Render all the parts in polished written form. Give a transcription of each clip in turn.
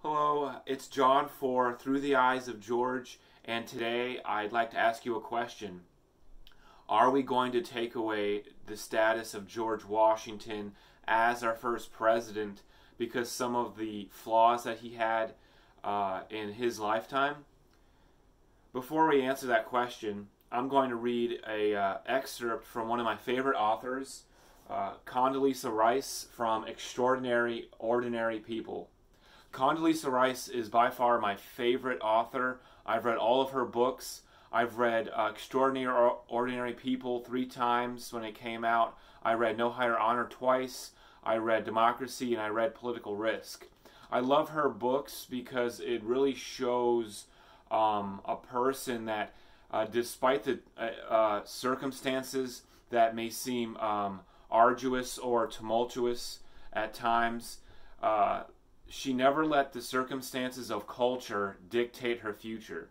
Hello, it's John for Through the Eyes of George, and today I'd like to ask you a question. Are we going to take away the status of George Washington as our first president because some of the flaws that he had in his lifetime? Before we answer that question, I'm going to read an excerpt from one of my favorite authors, Condoleezza Rice, from Extraordinary Ordinary People. Condoleezza Rice is by far my favorite author. I've read all of her books. I've read Extraordinary Ordinary People 3 times when it came out. I read No Higher Honor twice. I read Democracy, and I read Political Risk. I love her books because it really shows a person that, despite the circumstances that may seem arduous or tumultuous at times, she never let the circumstances of culture dictate her future.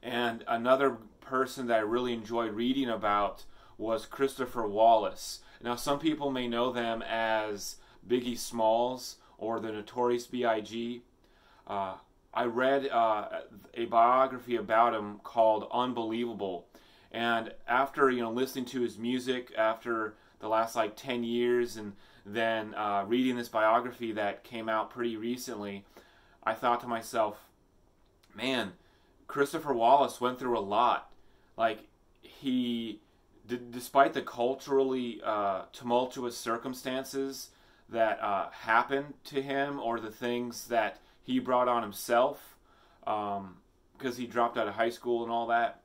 And another person that I really enjoyed reading about was Christopher Wallace. Now, some people may know them as Biggie Smalls or the Notorious B.I.G. I read a biography about him called Unavoidable. And after listening to his music after the last 10 years and then reading this biography that came out pretty recently, I thought to myself, man, Christopher Wallace went through a lot. Despite the culturally tumultuous circumstances that happened to him, or the things that he brought on himself, because he dropped out of high school and all that,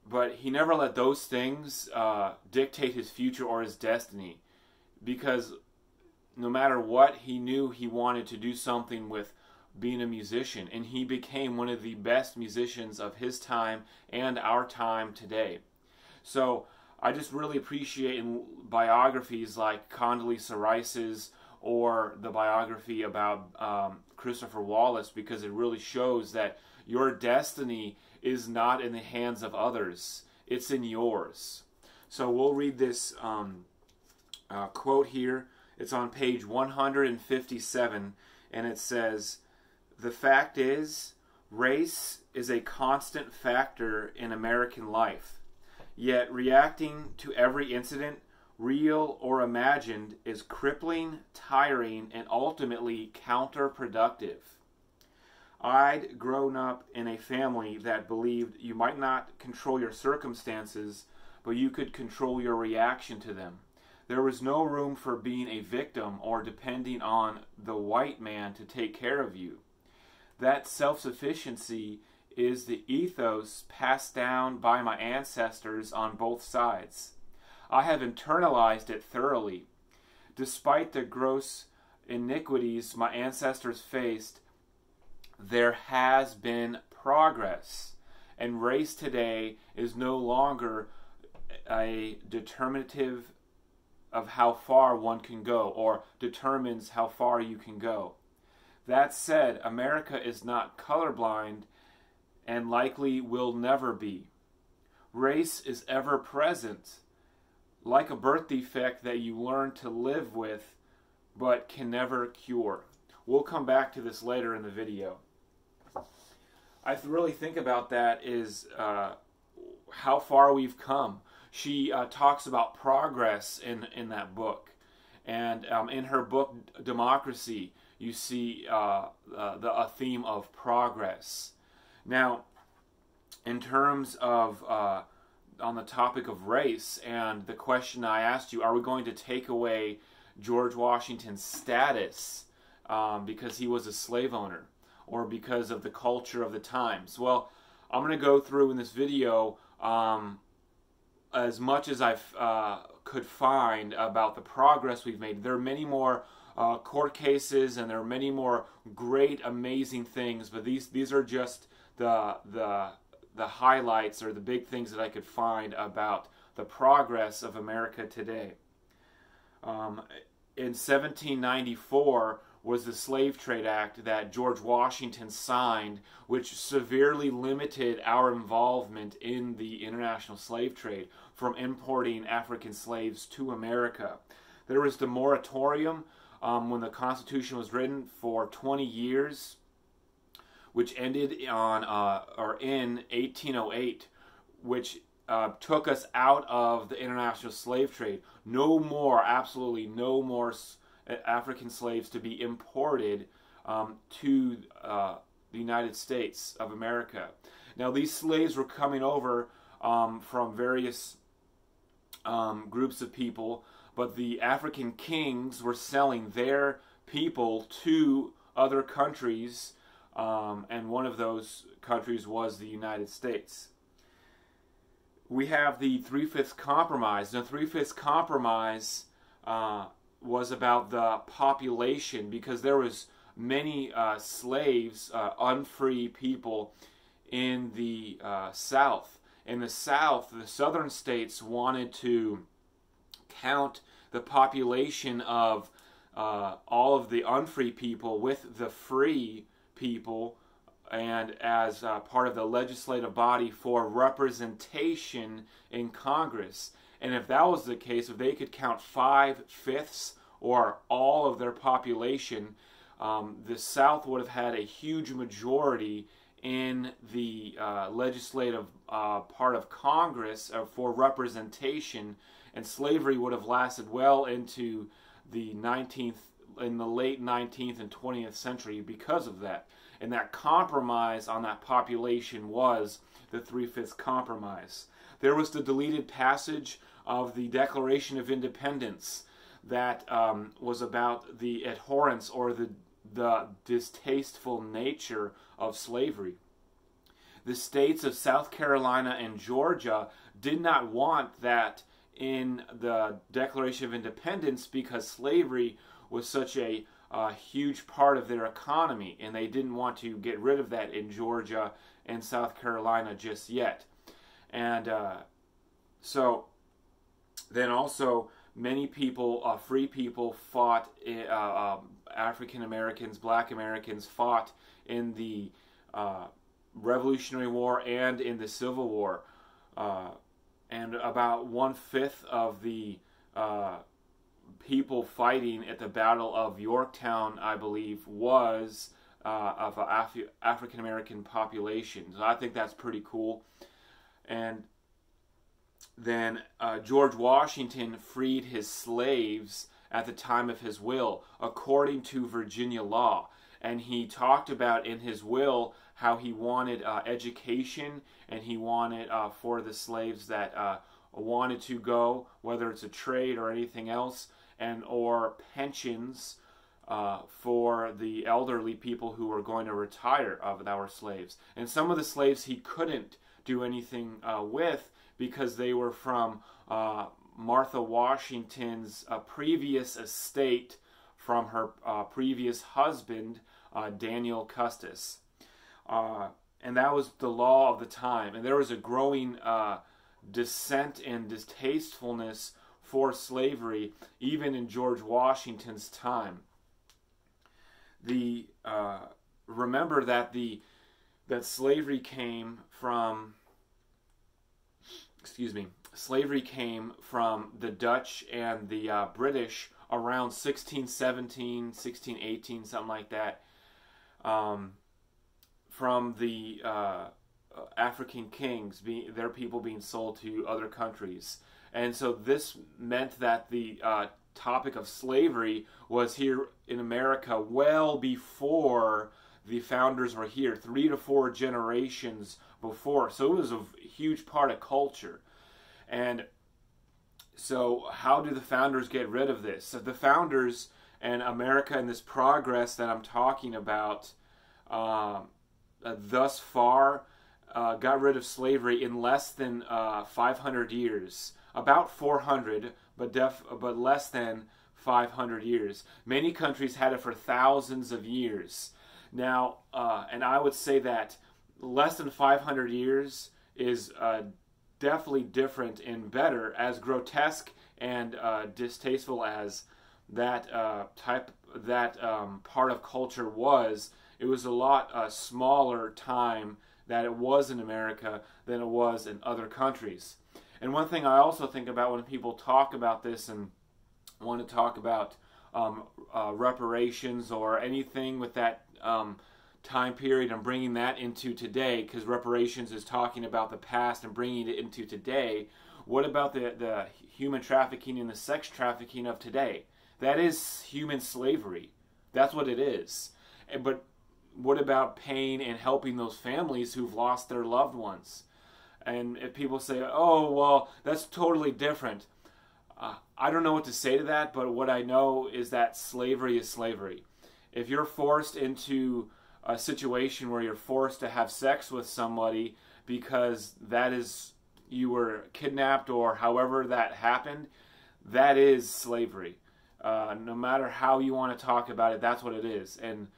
but he never let those things dictate his future or his destiny, because no matter what, he knew he wanted to do something with being a musician, and he became one of the best musicians of his time and our time today. So I just really appreciate biographies like Condoleezza Rice's or the biography about Christopher Wallace, because it really shows that your destiny is not in the hands of others. It's in yours. So we'll read this quote here. It's on page 157, and it says, "The fact is, race is a constant factor in American life. Yet reacting to every incident, real or imagined, is crippling, tiring, and ultimately counterproductive. I'd grown up in a family that believed you might not control your circumstances, but you could control your reaction to them. There was no room for being a victim or depending on the white man to take care of you. That self-sufficiency is the ethos passed down by my ancestors on both sides. I have internalized it thoroughly. Despite the gross iniquities my ancestors faced, there has been progress, and race today is no longer a determinative of how far one can go, or determines how far you can go. That said, America is not colorblind and likely will never be. Race is ever present, like a birth defect that you learn to live with but can never cure." We'll come back to this later in the video. I really think about that is how far we've come. She talks about progress in that book. And in her book, Democracy, you see a theme of progress. Now, in terms of, on the topic of race, and the question I asked you, are we going to take away George Washington's status because he was a slave owner, or because of the culture of the times? Well, I'm going to go through in this video as much as I could find about the progress we've made. There are many more court cases, and there are many more great, amazing things, but these are just the highlights, or the big things that I could find about the progress of America today. In 1794 was the Slave Trade Act that George Washington signed, which severely limited our involvement in the international slave trade from importing African slaves to America. There was the Moratorium, when the Constitution was written, for 20 years, which ended on or in 1808, which took us out of the international slave trade. No more, absolutely no more African slaves to be imported to the United States of America. Now, these slaves were coming over from various groups of people, but the African kings were selling their people to other countries, and one of those countries was the United States. We have the Three-Fifths Compromise. The Three-Fifths Compromise was about the population, because there was many slaves, unfree people in the South. In the South, the southern states wanted to count the population of all of the unfree people with the free people, and as part of the legislative body for representation in Congress. And if that was the case, if they could count 5/5 or all of their population, the South would have had a huge majority in the legislative part of Congress for representation, and slavery would have lasted well into the late 19th and 20th century because of that. And that compromise on that population was the Three-Fifths Compromise. There was the deleted passage of the Declaration of Independence that was about the abhorrence or the distasteful nature of slavery. The states of South Carolina and Georgia did not want that in the Declaration of Independence because slavery was such a huge part of their economy, and they didn't want to get rid of that in Georgia and South Carolina just yet. And so then also many people, free people, fought, African Americans, Black Americans fought in the Revolutionary War and in the Civil War. And about 1/5 of the people fighting at the Battle of Yorktown, I believe, was of an African American population. So I think that's pretty cool. And then George Washington freed his slaves at the time of his will, according to Virginia law. And he talked about in his will how he wanted education, and he wanted for the slaves that wanted to go, whether it's a trade or anything else, and or pensions for the elderly people who were going to retire that were slaves. And some of the slaves he couldn't do anything with because they were from Martha Washington's previous estate from her previous husband, Daniel Custis. And that was the law of the time. And there was a growing dissent and distastefulness for slavery, even in George Washington's time. Remember that that slavery came from, slavery came from the Dutch and the British around 1617, 1618, something like that, from the African kings, their people being sold to other countries. And so this meant that the topic of slavery was here in America well before the founders were here, 3 to 4 generations before. So it was a huge part of culture. And so how do the founders get rid of this? So the founders and America and this progress that I'm talking about thus far got rid of slavery in less than 500 years. About 400, but less than 500 years. Many countries had it for thousands of years. Now, and I would say that less than 500 years is definitely different and better, as grotesque and distasteful as that part of culture was. It was a lot smaller time that it was in America than it was in other countries. And one thing I also think about when people talk about this and want to talk about reparations or anything with that time period and bringing that into today, because reparations is talking about the past and bringing it into today. What about the human trafficking and the sex trafficking of today? That is human slavery. That's what it is. But what about paying and helping those families who've lost their loved ones? And if people say, oh, well, that's totally different. I don't know what to say to that, but what I know is that slavery is slavery. If you're forced into a situation where you're forced to have sex with somebody because you were kidnapped or however that happened, that is slavery. No matter how you want to talk about it, that's what it is. And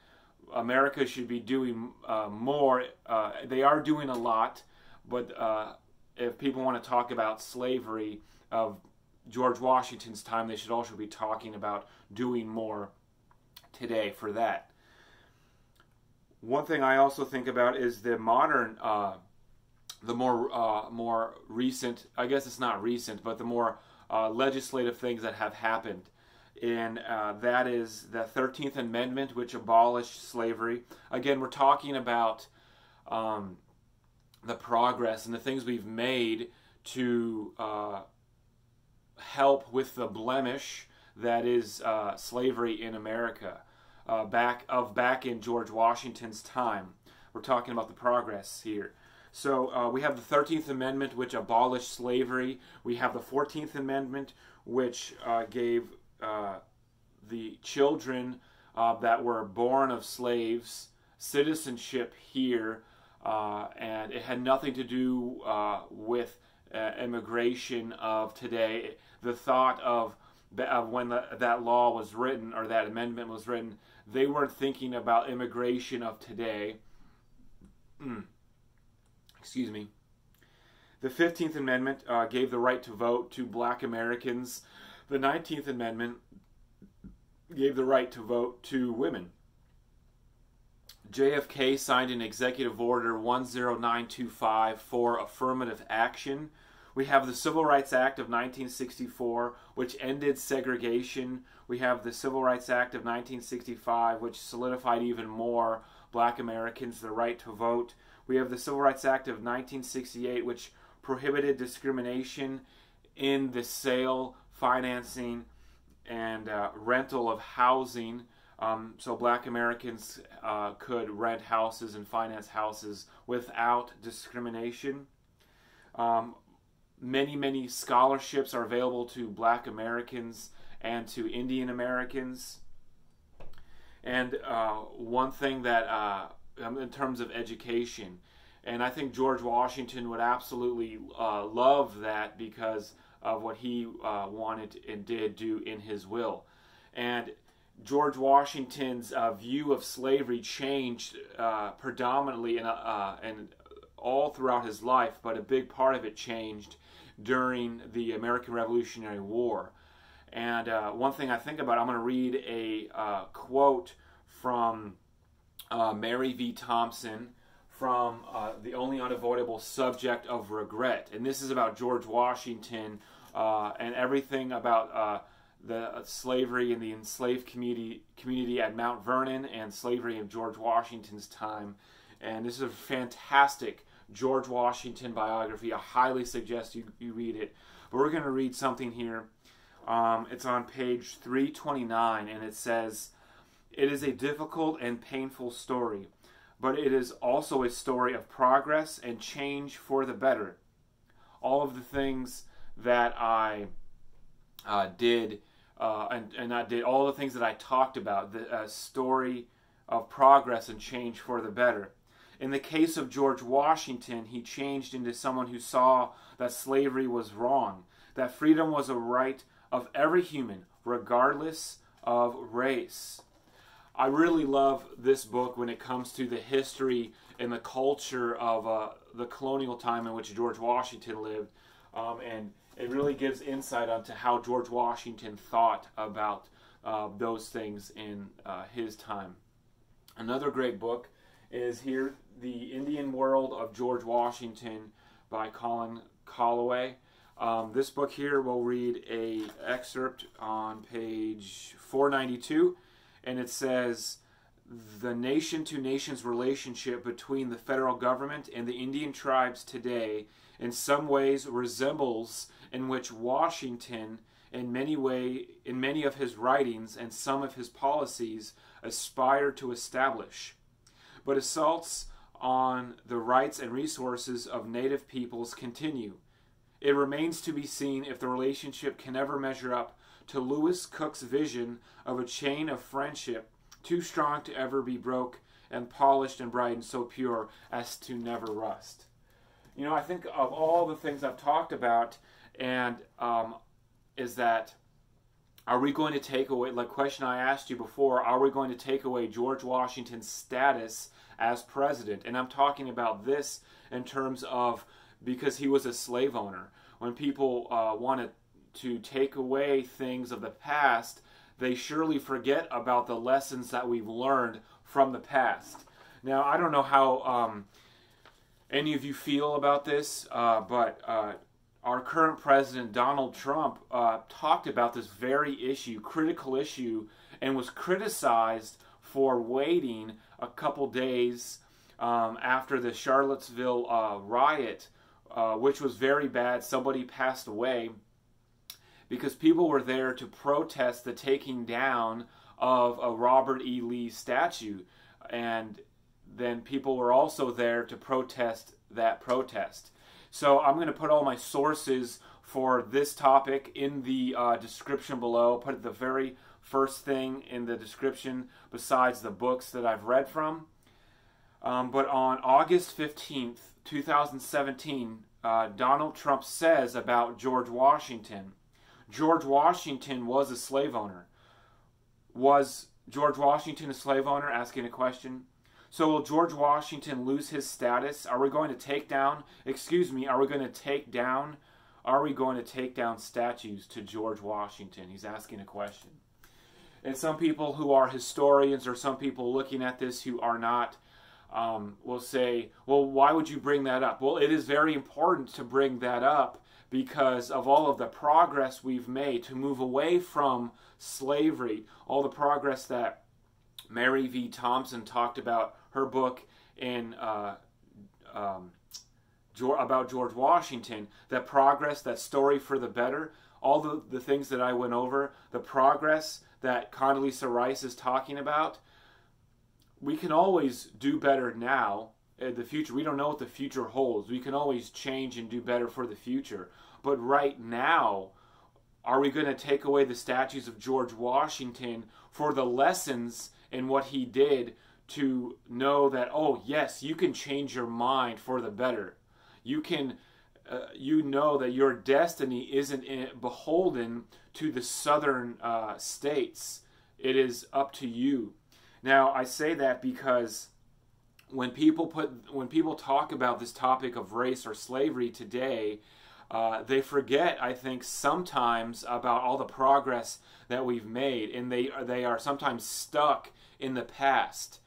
America should be doing more. They are doing a lot, but if people want to talk about slavery of George Washington's time, they should also be talking about doing more today for that. One thing I also think about is the modern, the more recent, I guess it's not recent, but the more legislative things that have happened. And that is the 13th Amendment, which abolished slavery. Again, we're talking about the progress and the things we've made to help with the blemish that is slavery in America. Back in George Washington's time. We're talking about the progress here. So we have the 13th Amendment, which abolished slavery. We have the 14th Amendment, which gave the children that were born of slaves citizenship here, and it had nothing to do with immigration of today. The thought of when that law was written, or that amendment was written, they weren't thinking about immigration of today. Excuse me. The 15th Amendment gave the right to vote to black Americans. The 19th Amendment gave the right to vote to women. JFK signed an Executive Order 10925 for affirmative action. We have the Civil Rights Act of 1964, which ended segregation. We have the Civil Rights Act of 1965, which solidified even more black Americans the right to vote. We have the Civil Rights Act of 1968, which prohibited discrimination in the sale, financing, and rental of housing. So black Americans could rent houses and finance houses without discrimination. Many scholarships are available to black Americans and to Indian Americans. And one thing that, in terms of education, and I think George Washington would absolutely love that because of what he wanted and did do in his will. And George Washington's view of slavery changed predominantly and all throughout his life, but a big part of it changed during the American Revolutionary War. And one thing I think about, I'm going to read a quote from Mary V. Thompson from The Only Unavoidable Subject of Regret. And this is about George Washington and everything about the slavery and the enslaved community at Mount Vernon and slavery in George Washington's time. And this is a fantastic George Washington biography. I highly suggest you read it. But we're going to read something here. It's on page 329, and it says, "It is a difficult and painful story, but it is also a story of progress and change for the better. All of the things that I did, and I did all the things that I talked about, the story of progress and change for the better. In the case of George Washington, he changed into someone who saw that slavery was wrong, that freedom was a right of every human, regardless of race." I really love this book when it comes to the history and the culture of the colonial time in which George Washington lived, and it really gives insight onto how George Washington thought about those things in his time. Another great book is here, The Indian World of George Washington by Colin Calloway. This book here, we'll read a excerpt on page 492, and it says, "The nation-to-nations relationship between the federal government and the Indian tribes today in some ways resembles in which Washington, in many of his writings and some of his policies, aspired to establish. But assaults on the rights and resources of native peoples continue. It remains to be seen if the relationship can ever measure up to Lewis Cook's vision of a chain of friendship too strong to ever be broke and polished and bright and so pure as to never rust." You know, I think of all the things I've talked about, and is that, are we going to take away, like question I asked you before, are we going to take away George Washington's status as president? And I'm talking about this in terms of, because he was a slave owner. When people wanted to take away things of the past, they surely forget about the lessons that we've learned from the past. Now, I don't know how any of you feel about this, but our current president, Donald Trump, talked about this very issue, critical issue, and was criticized for waiting a couple days after the Charlottesville riot, which was very bad. Somebody passed away because people were there to protest the taking down of a Robert E. Lee statue. And then people were also there to protest that protest. So I'm going to put all my sources for this topic in the description below. I'll put the very first thing in the description besides the books that I've read from. But on August 15th, 2017, Donald Trump says about George Washington, George Washington was a slave owner. Was George Washington a slave owner? Asking a question. So will George Washington lose his status? Are we going to take down, are we going to take down statues to George Washington? He's asking a question. And some people who are historians, or some people looking at this who are not, will say, well, why would you bring that up? Well, it is very important to bring that up because of all of the progress we've made to move away from slavery, all the progress that Mary V. Thompson talked about, her book in about George Washington, that progress, that story for the better, all the things that I went over, the progress that Condoleezza Rice is talking about. We can always do better now in the future. We don't know what the future holds. We can always change and do better for the future. But right now, are we going to take away the statues of George Washington for the lessons in what he did to know that, oh, yes, you can change your mind for the better. You can, you know that your destiny isn't beholden to the southern states. It is up to you. Now, I say that because when people talk about this topic of race or slavery today, they forget, I think, sometimes about all the progress that we've made, and they are sometimes stuck in the past,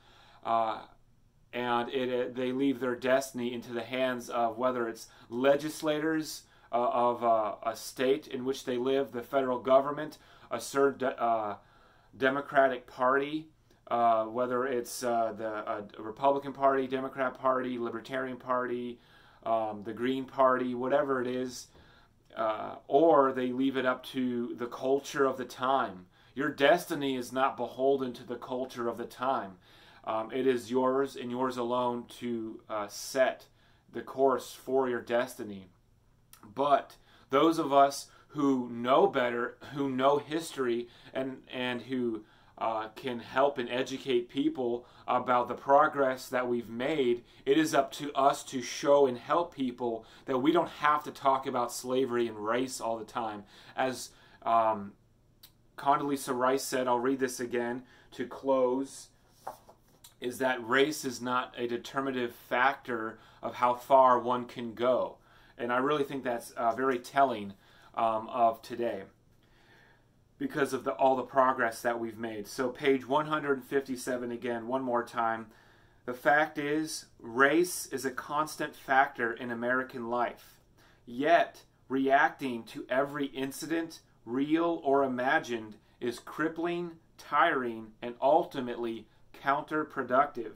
and they leave their destiny into the hands of whether it's legislators of a state in which they live, the federal government, a certain Democratic Party, whether it's the Republican Party, Democrat Party, Libertarian Party, the Green Party, whatever it is, or they leave it up to the culture of the time. Your destiny is not beholden to the culture of the time. It is yours and yours alone to set the course for your destiny. But those of us who know better, who know history, and who can help and educate people about the progress that we've made, it is up to us to show and help people that we don't have to talk about slavery and race all the time. As Condoleezza Rice said, I'll read this again to close, is that race is not a determinative factor of how far one can go. And I really think that's very telling of today, because of all the progress that we've made. So page 157 again, one more time. The fact is, race is a constant factor in American life. Yet, reacting to every incident, real or imagined, is crippling, tiring, and ultimately counterproductive.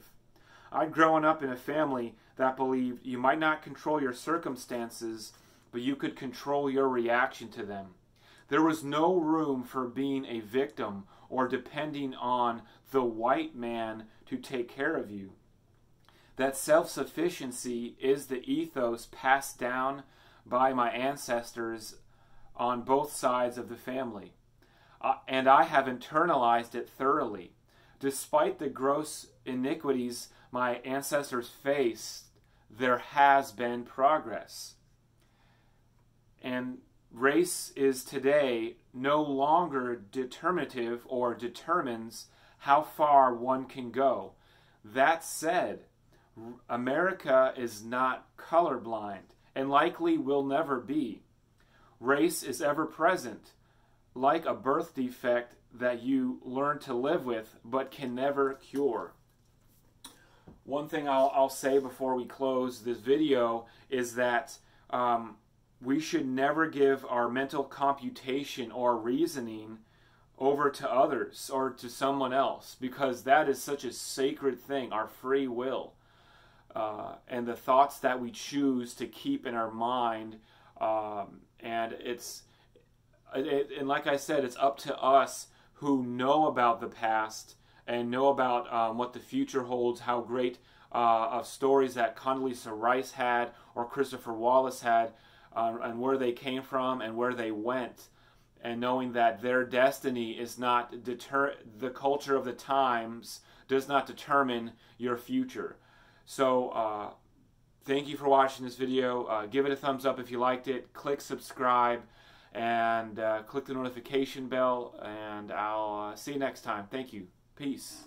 I'd grown up in a family that believed you might not control your circumstances, but you could control your reaction to them. There was no room for being a victim or depending on the white man to take care of you. That self-sufficiency is the ethos passed down by my ancestors on both sides of the family. And I have internalized it thoroughly. Despite the gross iniquities my ancestors faced, there has been progress. And race is today no longer determinative or determines how far one can go. That said, America is not colorblind and likely will never be. Race is ever present, like a birth defect that you learn to live with but can never cure. One thing I'll say before we close this video is that we should never give our mental computation or reasoning over to others or to someone else, because that is such a sacred thing, our free will. And the thoughts that we choose to keep in our mind, and like I said, it's up to us who know about the past and know about what the future holds, how great of stories that Condoleezza Rice had or Christopher Wallace had, and where they came from and where they went, and knowing that their destiny is not the culture of the times does not determine your future. So thank you for watching this video. Give it a thumbs up if you liked it. Click subscribe and click the notification bell, and I'll see you next time. Thank you. Peace.